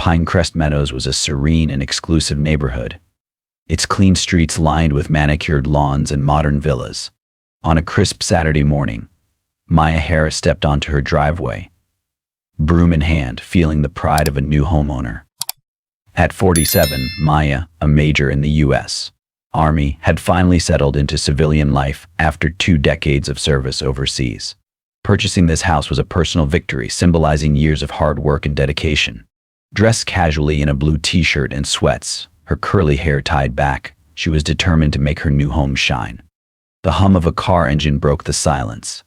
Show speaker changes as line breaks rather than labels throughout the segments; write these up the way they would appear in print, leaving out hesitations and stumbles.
Pinecrest Meadows was a serene and exclusive neighborhood, its clean streets lined with manicured lawns and modern villas. On a crisp Saturday morning, Maya Harris stepped onto her driveway, broom in hand, feeling the pride of a new homeowner. At 47, Maya, a major in the U.S. Army, had finally settled into civilian life after 2 decades of service overseas. Purchasing this house was a personal victory, symbolizing years of hard work and dedication. Dressed casually in a blue t-shirt and sweats, her curly hair tied back, she was determined to make her new home shine. The hum of a car engine broke the silence.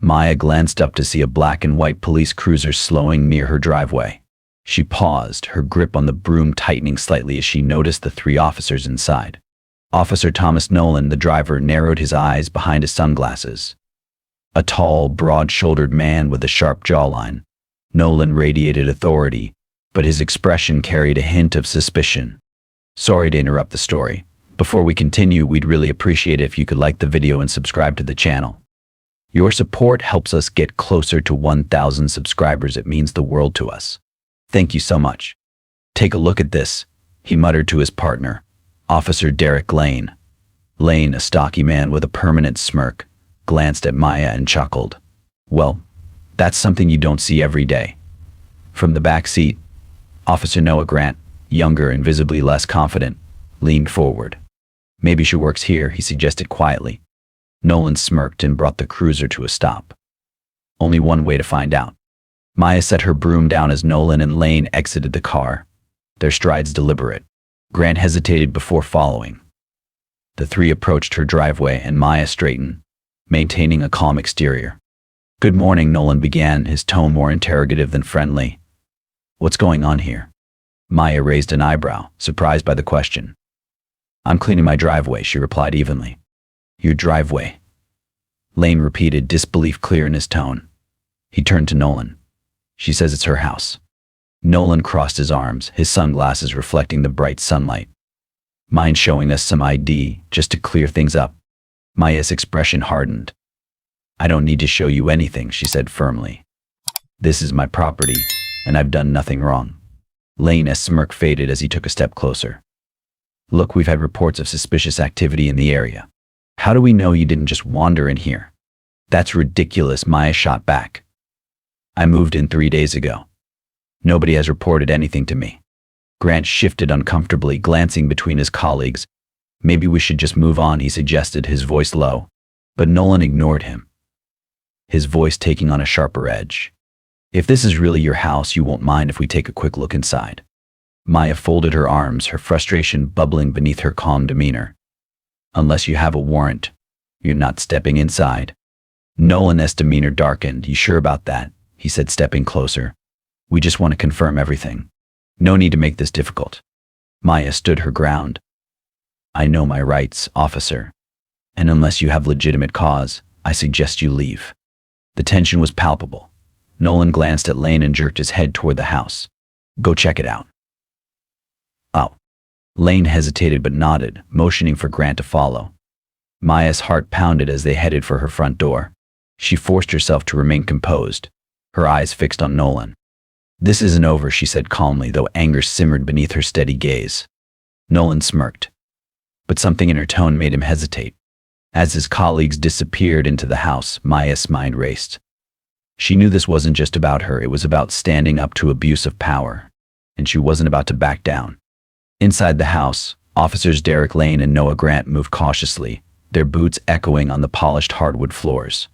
Maya glanced up to see a black and white police cruiser slowing near her driveway. She paused, her grip on the broom tightening slightly as she noticed the 3 officers inside. Officer Thomas Nolan, the driver, narrowed his eyes behind his sunglasses. A tall, broad-shouldered man with a sharp jawline, Nolan radiated authority, but his expression carried a hint of suspicion. Sorry to interrupt the story. Before we continue, we'd really appreciate it if you could like the video and subscribe to the channel. Your support helps us get closer to 1,000 subscribers. It means the world to us. Thank you so much. Take a look at this, he muttered to his partner, Officer Derek Lane. Lane, a stocky man with a permanent smirk, glanced at Maya and chuckled. Well, that's something you don't see every day. From the back seat, Officer Noah Grant, younger and visibly less confident, leaned forward. Maybe she works here, he suggested quietly. Nolan smirked and brought the cruiser to a stop. Only one way to find out. Maya set her broom down as Nolan and Lane exited the car, their strides deliberate. Grant hesitated before following. The 3 approached her driveway and Maya straightened, maintaining a calm exterior. Good morning, Nolan began, his tone more interrogative than friendly. What's going on here? Maya raised an eyebrow, surprised by the question. I'm cleaning my driveway, she replied evenly. Your driveway? Lane repeated, disbelief clear in his tone. He turned to Nolan. She says it's her house. Nolan crossed his arms, his sunglasses reflecting the bright sunlight. Mind showing us some ID, just to clear things up? Maya's expression hardened. I don't need to show you anything, she said firmly. This is my property, and I've done nothing wrong. Lane's smirk faded as he took a step closer. Look, we've had reports of suspicious activity in the area. How do we know you didn't just wander in here? That's ridiculous, Maya shot back. I moved in 3 days ago. Nobody has reported anything to me. Grant shifted uncomfortably, glancing between his colleagues. Maybe we should just move on, he suggested, his voice low. But Nolan ignored him, his voice taking on a sharper edge. If this is really your house, you won't mind if we take a quick look inside. Maya folded her arms, her frustration bubbling beneath her calm demeanor. Unless you have a warrant, you're not stepping inside. Nolan's demeanor darkened. You sure about that? He said, stepping closer. We just want to confirm everything. No need to make this difficult. Maya stood her ground. I know my rights, officer. And unless you have legitimate cause, I suggest you leave. The tension was palpable. Nolan glanced at Lane and jerked his head toward the house. Go check it out. Oh. Lane hesitated but nodded, motioning for Grant to follow. Maya's heart pounded as they headed for her front door. She forced herself to remain composed, her eyes fixed on Nolan. This isn't over, she said calmly, though anger simmered beneath her steady gaze. Nolan smirked, but something in her tone made him hesitate. As his colleagues disappeared into the house, Maya's mind raced. She knew this wasn't just about her, it was about standing up to abuse of power, and she wasn't about to back down. Inside the house, Officers Derek Lane and Noah Grant moved cautiously, their boots echoing on the polished hardwood floors.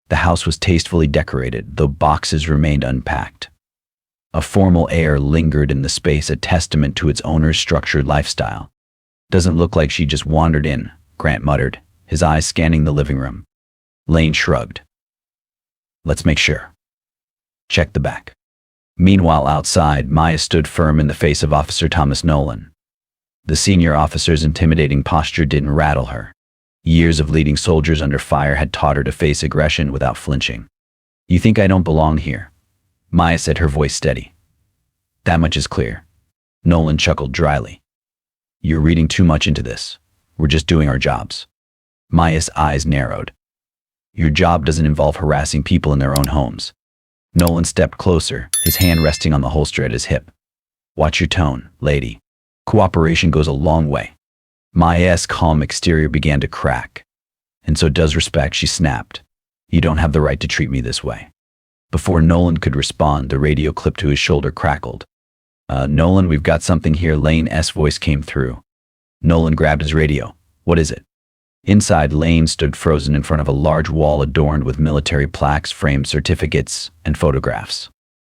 The house was tastefully decorated, though boxes remained unpacked. A formal air lingered in the space, a testament to its owner's structured lifestyle. Doesn't look like she just wandered in, Grant muttered, his eyes scanning the living room. Lane shrugged. Let's make sure. Check the back. Meanwhile, outside, Maya stood firm in the face of Officer Thomas Nolan. The senior officer's intimidating posture didn't rattle her. Years of leading soldiers under fire had taught her to face aggression without flinching. You think I don't belong here? Maya said, her voice steady. That much is clear. Nolan chuckled dryly. You're reading too much into this. We're just doing our jobs. Maya's eyes narrowed. Your job doesn't involve harassing people in their own homes. Nolan stepped closer, his hand resting on the holster at his hip. Watch your tone, lady. Cooperation goes a long way. Maya's calm exterior began to crack. And so does respect, she snapped. You don't have the right to treat me this way. Before Nolan could respond, the radio clip to his shoulder crackled. Nolan, we've got something here, Lane's voice came through. Nolan grabbed his radio. What is it? Inside, Lane stood frozen in front of a large wall adorned with military plaques, framed certificates, and photographs.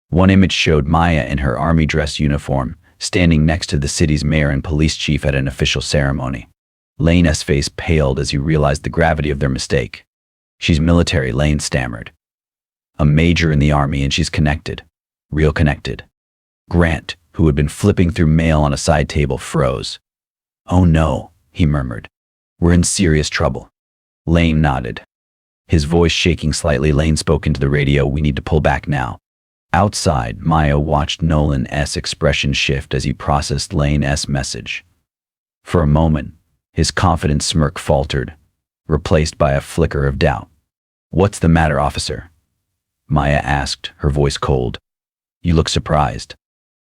One image showed Maya in her army dress uniform, standing next to the city's mayor and police chief at an official ceremony. Lane's face paled as he realized the gravity of their mistake. She's military, Lane stammered. A major in the army, and she's connected. Real connected. Grant, who had been flipping through mail on a side table, froze. Oh no, he murmured. We're in serious trouble. Lane nodded. His voice shaking slightly, Lane spoke into the radio. We need to pull back now. Outside, Maya watched Nolan's expression shift as he processed Lane's message. For a moment, his confident smirk faltered, replaced by a flicker of doubt. What's the matter, officer? Maya asked, her voice cold. You look surprised.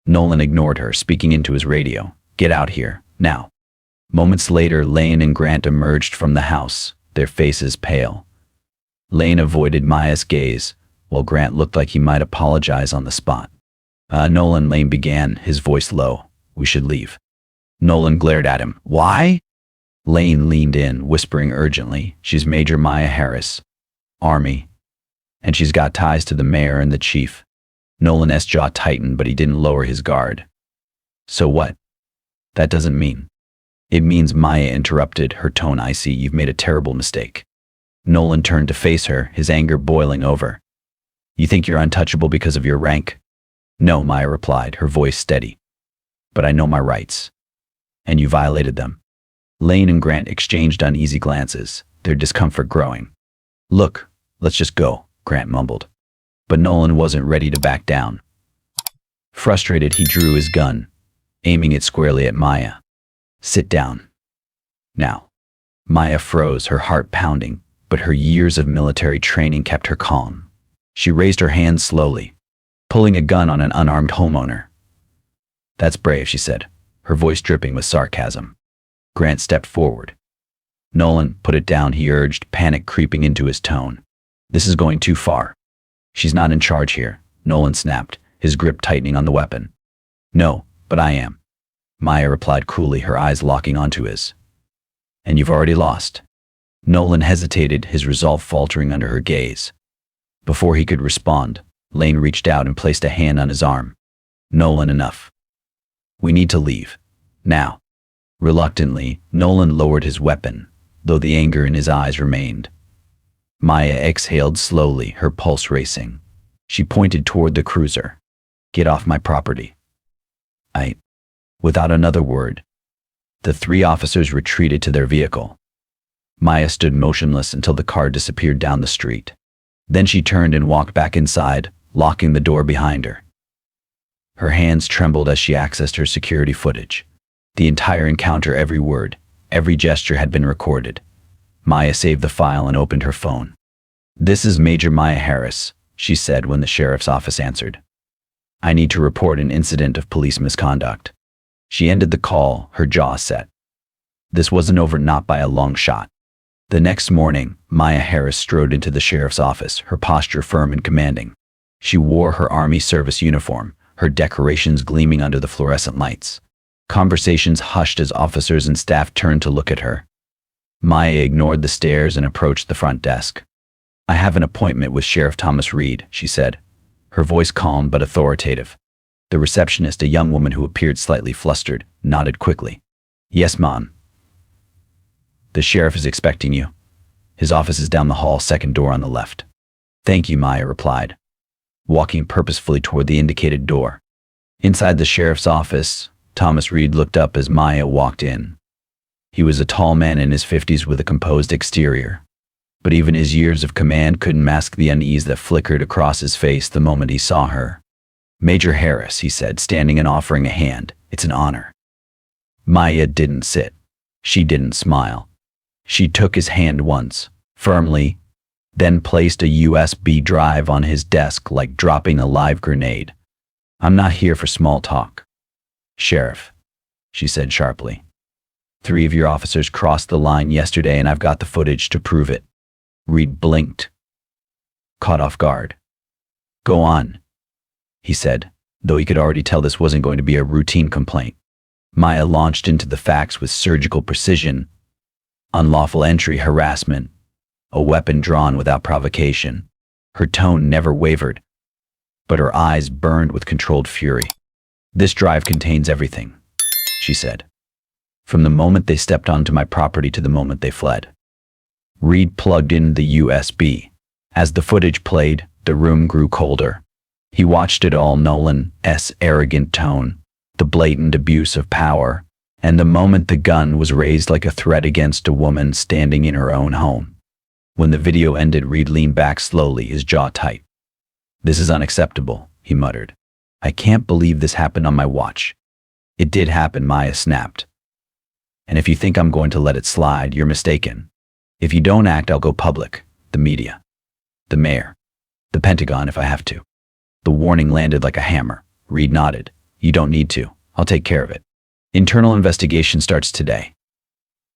Nolan ignored her, speaking into his radio. Get out here, now. Moments later, Lane and Grant emerged from the house, their faces pale. Lane avoided Maya's gaze, while Grant looked like he might apologize on the spot. Nolan, Lane began, his voice low. We should leave. Nolan glared at him. Why? Lane leaned in, whispering urgently. She's Major Maya Harris. Army. And she's got ties to the mayor and the chief. Nolan's jaw tightened, but he didn't lower his guard. So what? That doesn't mean. It means, Maya interrupted, her tone icy. You've made a terrible mistake. Nolan turned to face her, his anger boiling over. You think you're untouchable because of your rank? No, Maya replied, her voice steady. But I know my rights. And you violated them. Lane and Grant exchanged uneasy glances, their discomfort growing. Look, let's just go, Grant mumbled. But Nolan wasn't ready to back down. Frustrated, he drew his gun, aiming it squarely at Maya. Sit down. Now. Maya froze, her heart pounding, but her years of military training kept her calm. She raised her hands slowly, pulling a gun on an unarmed homeowner. That's brave, she said, her voice dripping with sarcasm. Grant stepped forward. Nolan, put it down, he urged, panic creeping into his tone. This is going too far. She's not in charge here, Nolan snapped, his grip tightening on the weapon. No, but I am. Maya replied coolly, her eyes locking onto his. And you've already lost. Nolan hesitated, his resolve faltering under her gaze. Before he could respond, Lane reached out and placed a hand on his arm. Nolan, enough. We need to leave. Now. Reluctantly, Nolan lowered his weapon, though the anger in his eyes remained. Maya exhaled slowly, her pulse racing. She pointed toward the cruiser. Get off my property. Without another word, the three officers retreated to their vehicle. Maya stood motionless until the car disappeared down the street. Then she turned and walked back inside, locking the door behind her. Her hands trembled as she accessed her security footage. The entire encounter, every word, every gesture had been recorded. Maya saved the file and opened her phone. This is Major Maya Harris, she said when the sheriff's office answered. I need to report an incident of police misconduct. She ended the call, her jaw set. This wasn't over, not by a long shot. The next morning, Maya Harris strode into the sheriff's office, her posture firm and commanding. She wore her Army service uniform, her decorations gleaming under the fluorescent lights. Conversations hushed as officers and staff turned to look at her. Maya ignored the stares and approached the front desk. I have an appointment with Sheriff Thomas Reed, she said, her voice calm but authoritative. The receptionist, a young woman who appeared slightly flustered, nodded quickly. Yes, Mom. The sheriff is expecting you. His office is down the hall, second door on the left. Thank you, Maya replied, walking purposefully toward the indicated door. Inside the sheriff's office, Thomas Reed looked up as Maya walked in. He was a tall man in his 50s with a composed exterior. But even his years of command couldn't mask the unease that flickered across his face the moment he saw her. Major Harris, he said, standing and offering a hand. It's an honor. Maya didn't sit. She didn't smile. She took his hand once, firmly, then placed a USB drive on his desk like dropping a live grenade. I'm not here for small talk. Sheriff, she said sharply. 3 of your officers crossed the line yesterday and I've got the footage to prove it. Reed blinked, caught off guard. Go on, he said, though he could already tell this wasn't going to be a routine complaint. Maya launched into the facts with surgical precision. Unlawful entry, harassment, a weapon drawn without provocation. Her tone never wavered, but her eyes burned with controlled fury. This drive contains everything, she said. From the moment they stepped onto my property to the moment they fled. Reed plugged in the USB. As the footage played, the room grew colder. He watched it all, Nolan's arrogant tone, the blatant abuse of power, and the moment the gun was raised like a threat against a woman standing in her own home. When the video ended, Reed leaned back slowly, his jaw tight. This is unacceptable, he muttered. I can't believe this happened on my watch. It did happen, Maya snapped. And if you think I'm going to let it slide, you're mistaken. If you don't act, I'll go public. The media. The mayor. The Pentagon if I have to. The warning landed like a hammer. Reed nodded. You don't need to. I'll take care of it. Internal investigation starts today.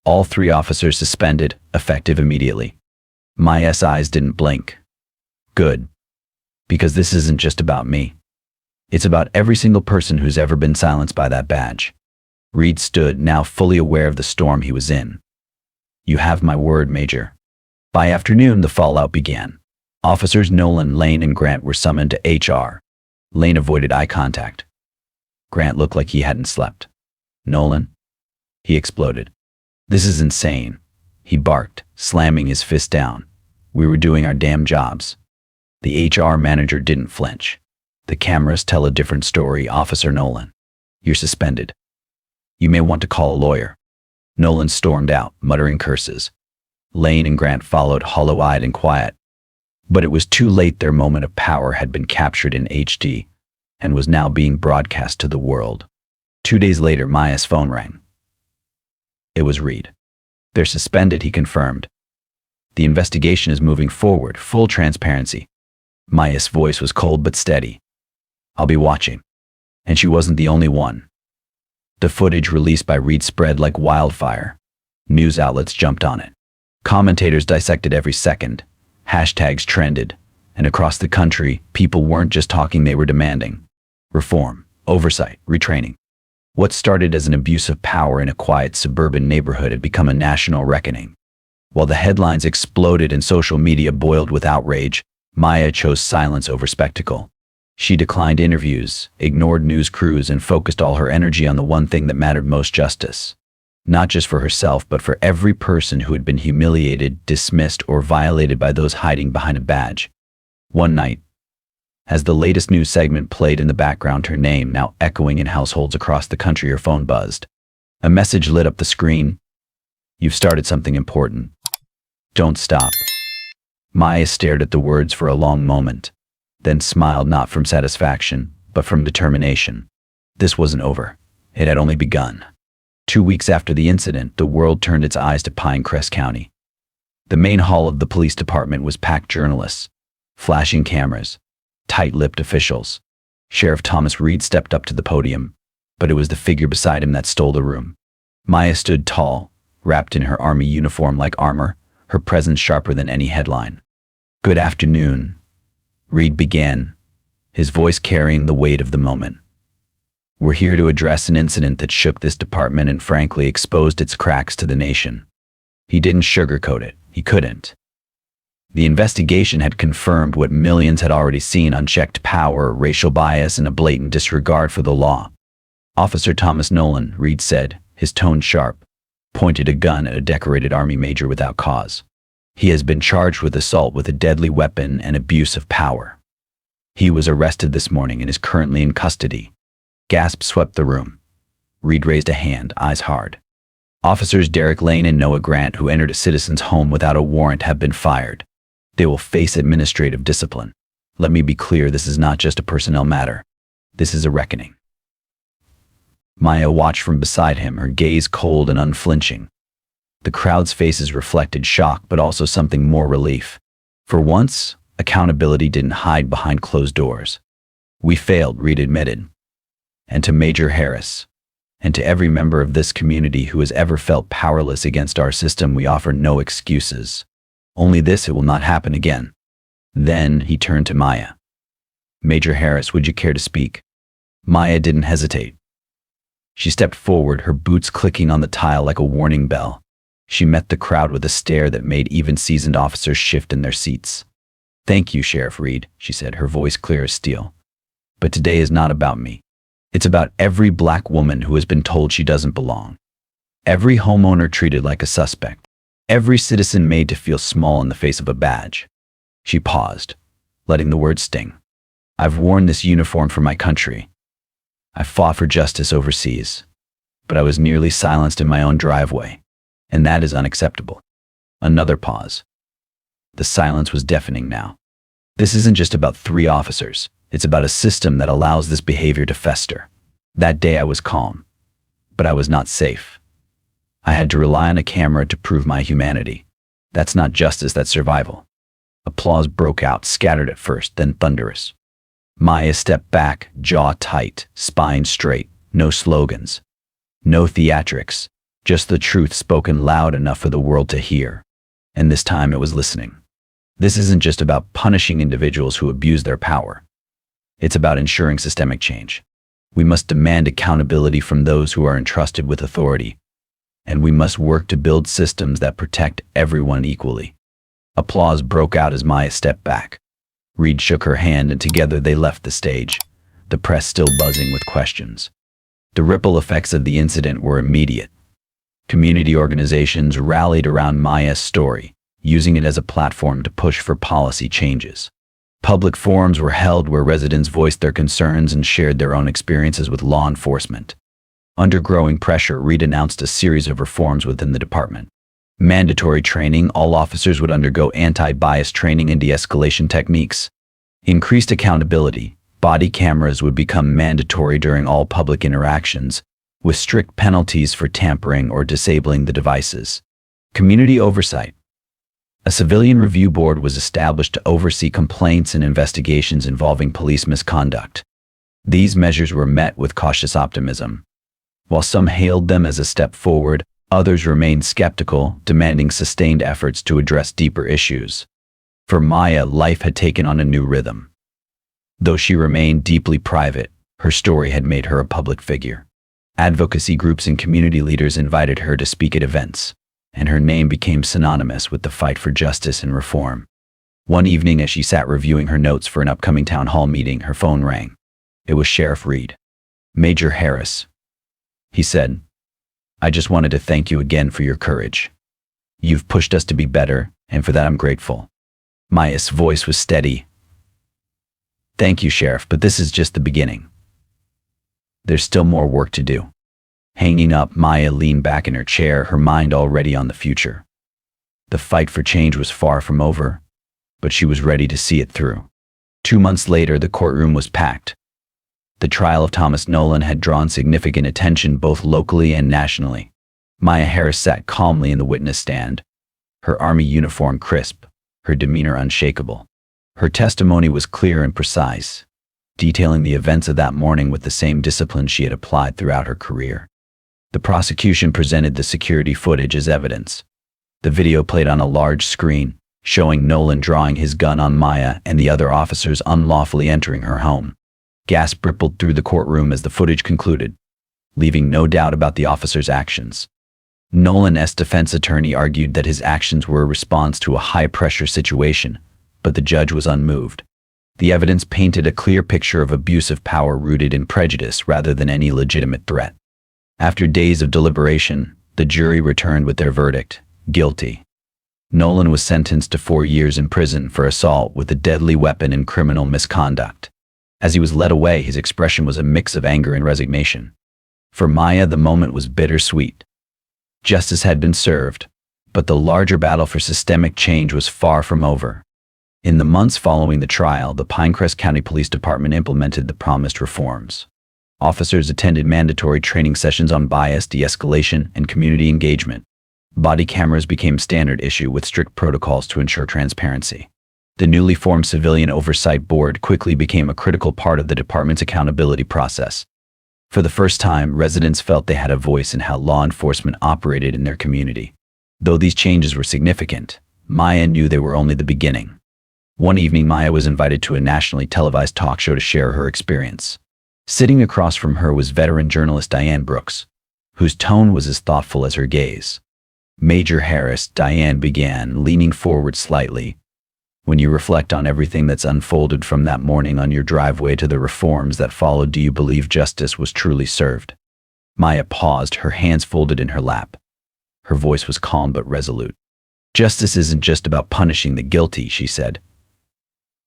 All 3 officers suspended, effective immediately. Maya's eyes didn't blink. Good. Because this isn't just about me. It's about every single person who's ever been silenced by that badge. Reed stood, now fully aware of the storm he was in. You have my word, Major. By afternoon, the fallout began. Officers Nolan, Lane, and Grant were summoned to HR. Lane avoided eye contact. Grant looked like he hadn't slept. Nolan? He exploded. This is insane, he barked, slamming his fist down. We were doing our damn jobs. The HR manager didn't flinch. The cameras tell a different story, Officer Nolan. You're suspended. You may want to call a lawyer. Nolan stormed out, muttering curses. Lane and Grant followed, hollow-eyed and quiet. But it was too late. Their moment of power had been captured in HD and was now being broadcast to the world. 2 days later, Maya's phone rang. It was Reed. They're suspended, he confirmed. The investigation is moving forward, full transparency. Maya's voice was cold but steady. I'll be watching. And she wasn't the only one. The footage released by Reed spread like wildfire. News outlets jumped on it. Commentators dissected every second. Hashtags trended. And across the country, people weren't just talking, they were demanding. Reform, oversight, retraining. What started as an abuse of power in a quiet suburban neighborhood had become a national reckoning. While the headlines exploded and social media boiled with outrage, Maya chose silence over spectacle. She declined interviews, ignored news crews, and focused all her energy on the one thing that mattered most: justice. Not just for herself, but for every person who had been humiliated, dismissed, or violated by those hiding behind a badge. One night, as the latest news segment played in the background, her name now echoing in households across the country, her phone buzzed. A message lit up the screen. You've started something important. Don't stop. Maya stared at the words for a long moment, then smiled, not from satisfaction, but from determination. This wasn't over. It had only begun. 2 weeks after the incident, the world turned its eyes to Pinecrest County. The main hall of the police department was packed: journalists, flashing cameras, tight-lipped officials. Sheriff Thomas Reed stepped up to the podium, but it was the figure beside him that stole the room. Maya stood tall, wrapped in her army uniform like armor, her presence sharper than any headline. Good afternoon, Reed began, his voice carrying the weight of the moment. We're here to address an incident that shook this department and frankly exposed its cracks to the nation. He didn't sugarcoat it. He couldn't. The investigation had confirmed what millions had already seen: unchecked power, racial bias, and a blatant disregard for the law. Officer Thomas Nolan, Reed said, his tone sharp, pointed a gun at a decorated Army major without cause. He has been charged with assault with a deadly weapon and abuse of power. He was arrested this morning and is currently in custody. Gasps swept the room. Reed raised a hand, eyes hard. Officers Derek Lane and Noah Grant, who entered a citizen's home without a warrant, have been fired. They will face administrative discipline. Let me be clear, this is not just a personnel matter. This is a reckoning. Maya watched from beside him, her gaze cold and unflinching. The crowd's faces reflected shock, but also something more: relief. For once, accountability didn't hide behind closed doors. We failed, Reed admitted. And to Major Harris, And to every member of this community who has ever felt powerless against our system, we offer no excuses. Only this: it will not happen again. Then he turned to Maya. Major Harris, would you care to speak? Maya didn't hesitate. She stepped forward, her boots clicking on the tile like a warning bell. She met the crowd with a stare that made even seasoned officers shift in their seats. Thank you, Sheriff Reed, she said, her voice clear as steel. But today is not about me. It's about every black woman who has been told she doesn't belong. Every homeowner treated like a suspect. Every citizen made to feel small in the face of a badge. She paused, letting the words sting. I've worn this uniform for my country. I fought for justice overseas, but I was nearly silenced in my own driveway, and that is unacceptable. Another pause. The silence was deafening now. This isn't just about 3 officers. It's about a system that allows this behavior to fester. That day I was calm, but I was not safe. I had to rely on a camera to prove my humanity. That's not justice, that's survival. Applause broke out, scattered at first, then thunderous. Maya stepped back, jaw tight, spine straight. No slogans. No theatrics. Just the truth spoken loud enough for the world to hear. And this time it was listening. This isn't just about punishing individuals who abuse their power. It's about ensuring systemic change. We must demand accountability from those who are entrusted with authority. And we must work to build systems that protect everyone equally. Applause broke out as Maya stepped back. Reed shook her hand, and together they left the stage, the press still buzzing with questions. The ripple effects of the incident were immediate. Community organizations rallied around Maya's story, using it as a platform to push for policy changes. Public forums were held where residents voiced their concerns and shared their own experiences with law enforcement. Under growing pressure, Reed announced a series of reforms within the department. Mandatory training: all officers would undergo anti-bias training and de-escalation techniques. Increased accountability: body cameras would become mandatory during all public interactions, with strict penalties for tampering or disabling the devices. Community oversight: a civilian review board was established to oversee complaints and investigations involving police misconduct. These measures were met with cautious optimism. While some hailed them as a step forward, others remained skeptical, demanding sustained efforts to address deeper issues. For Maya, life had taken on a new rhythm. Though she remained deeply private, her story had made her a public figure. Advocacy groups and community leaders invited her to speak at events, and her name became synonymous with the fight for justice and reform. One evening, as she sat reviewing her notes for an upcoming town hall meeting, her phone rang. It was Sheriff Reed. Major Harris, he said. I just wanted to thank you again for your courage. You've pushed us to be better, and for that I'm grateful. Maya's voice was steady. Thank you, Sheriff, but this is just the beginning. There's still more work to do. Hanging up, Maya leaned back in her chair, her mind already on the future. The fight for change was far from over, but she was ready to see it through. 2 months later, the courtroom was packed. The trial of Thomas Nolan had drawn significant attention both locally and nationally. Maya Harris sat calmly in the witness stand, her army uniform crisp, her demeanor unshakable. Her testimony was clear and precise, detailing the events of that morning with the same discipline she had applied throughout her career. The prosecution presented the security footage as evidence. The video played on a large screen, showing Nolan drawing his gun on Maya and the other officers unlawfully entering her home. Gasp rippled through the courtroom as the footage concluded, leaving no doubt about the officers' actions. Nolan's defense attorney argued that his actions were a response to a high-pressure situation, but the judge was unmoved. The evidence painted a clear picture of abusive power rooted in prejudice rather than any legitimate threat. After days of deliberation, the jury returned with their verdict: guilty. Nolan was sentenced to 4 years in prison for assault with a deadly weapon and criminal misconduct. As he was led away, his expression was a mix of anger and resignation. For Maya, the moment was bittersweet. Justice had been served, but the larger battle for systemic change was far from over. In the months following the trial, the Pinecrest County Police Department implemented the promised reforms. Officers attended mandatory training sessions on bias, de-escalation, and community engagement. Body cameras became standard issue with strict protocols to ensure transparency. The newly formed Civilian Oversight Board quickly became a critical part of the department's accountability process. For the first time, residents felt they had a voice in how law enforcement operated in their community. Though these changes were significant, Maya knew they were only the beginning. One evening, Maya was invited to a nationally televised talk show to share her experience. Sitting across from her was veteran journalist Diane Brooks, whose tone was as thoughtful as her gaze. Major Harris, Diane began, leaning forward slightly. When you reflect on everything that's unfolded from that morning on your driveway to the reforms that followed, do you believe justice was truly served? Maya paused, her hands folded in her lap. Her voice was calm but resolute. Justice isn't just about punishing the guilty, she said.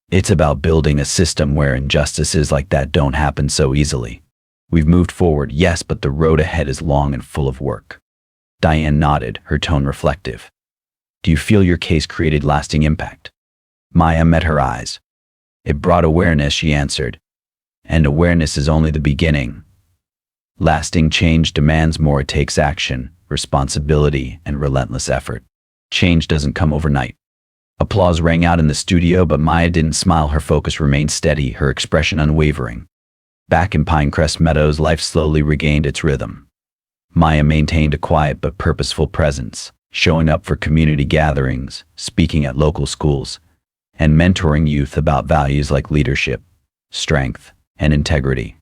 It's about building a system where injustices like that don't happen so easily. We've moved forward, yes, but the road ahead is long and full of work. Diane nodded, her tone reflective. Do you feel your case created lasting impact? Maya met her eyes. It brought awareness, she answered. And awareness is only the beginning. Lasting change demands more. It takes action, responsibility, and relentless effort. Change doesn't come overnight. Applause rang out in the studio, but Maya didn't smile. Her focus remained steady, her expression unwavering. Back in Pinecrest Meadows, life slowly regained its rhythm. Maya maintained a quiet but purposeful presence, showing up for community gatherings, speaking at local schools, and mentoring youth about values like leadership, strength, and integrity.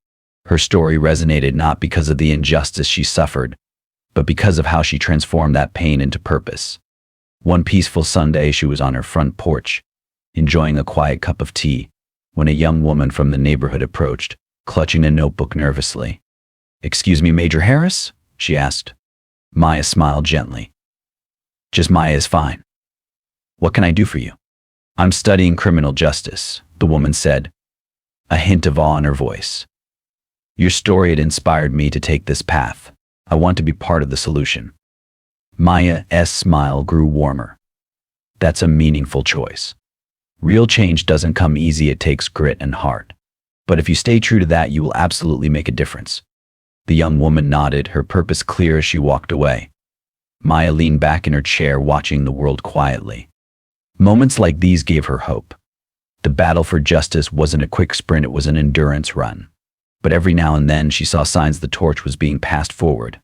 Her story resonated not because of the injustice she suffered, but because of how she transformed that pain into purpose. One peaceful Sunday, she was on her front porch, enjoying a quiet cup of tea, when a young woman from the neighborhood approached, clutching a notebook nervously. "Excuse me, Major Harris?" she asked. Maya smiled gently. "Just Maya is fine. What can I do for you?" "I'm studying criminal justice," the woman said, a hint of awe in her voice. "Your story had inspired me to take this path. I want to be part of the solution." Maya's smile grew warmer. That's a meaningful choice. Real change doesn't come easy, it takes grit and heart. But if you stay true to that, you will absolutely make a difference. The young woman nodded, her purpose clear as she walked away. Maya leaned back in her chair, watching the world quietly. Moments like these gave her hope. The battle for justice wasn't a quick sprint, it was an endurance run. But every now and then she saw signs the torch was being passed forward.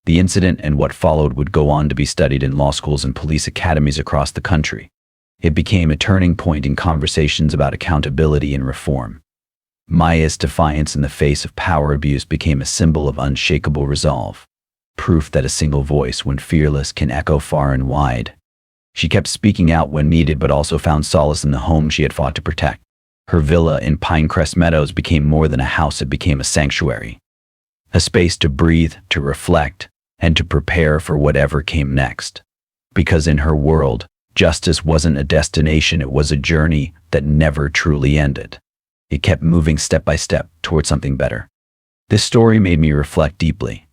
The incident and what followed would go on to be studied in law schools and police academies across the country. It became a turning point in conversations about accountability and reform. Maya's defiance in the face of power abuse became a symbol of unshakable resolve, proof that a single voice, when fearless, can echo far and wide. She kept speaking out when needed, but also found solace in the home she had fought to protect. Her villa in Pinecrest Meadows became more than a house, it became a sanctuary. A space to breathe, to reflect, and to prepare for whatever came next. Because in her world, justice wasn't a destination, it was a journey that never truly ended. It kept moving step by step toward something better. This story made me reflect deeply.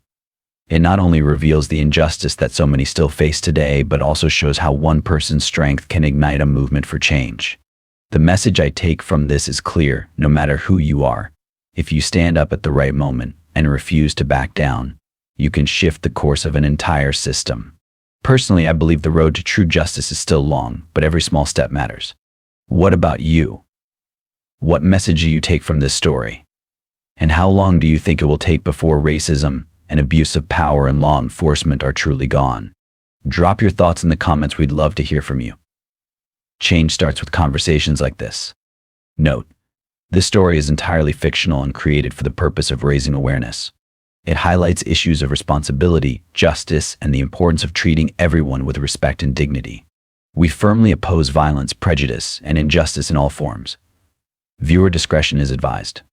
It not only reveals the injustice that so many still face today, but also shows how one person's strength can ignite a movement for change. The message I take from this is clear: no matter who you are, if you stand up at the right moment and refuse to back down, you can shift the course of an entire system. Personally, I believe the road to true justice is still long, but every small step matters. What about you? What message do you take from this story? And how long do you think it will take before racism and abuse of power in law enforcement are truly gone? Drop your thoughts in the comments, we'd love to hear from you. Change starts with conversations like this. Note: this story is entirely fictional and created for the purpose of raising awareness. It highlights issues of responsibility, justice, and the importance of treating everyone with respect and dignity. We firmly oppose violence, prejudice, and injustice in all forms. Viewer discretion is advised.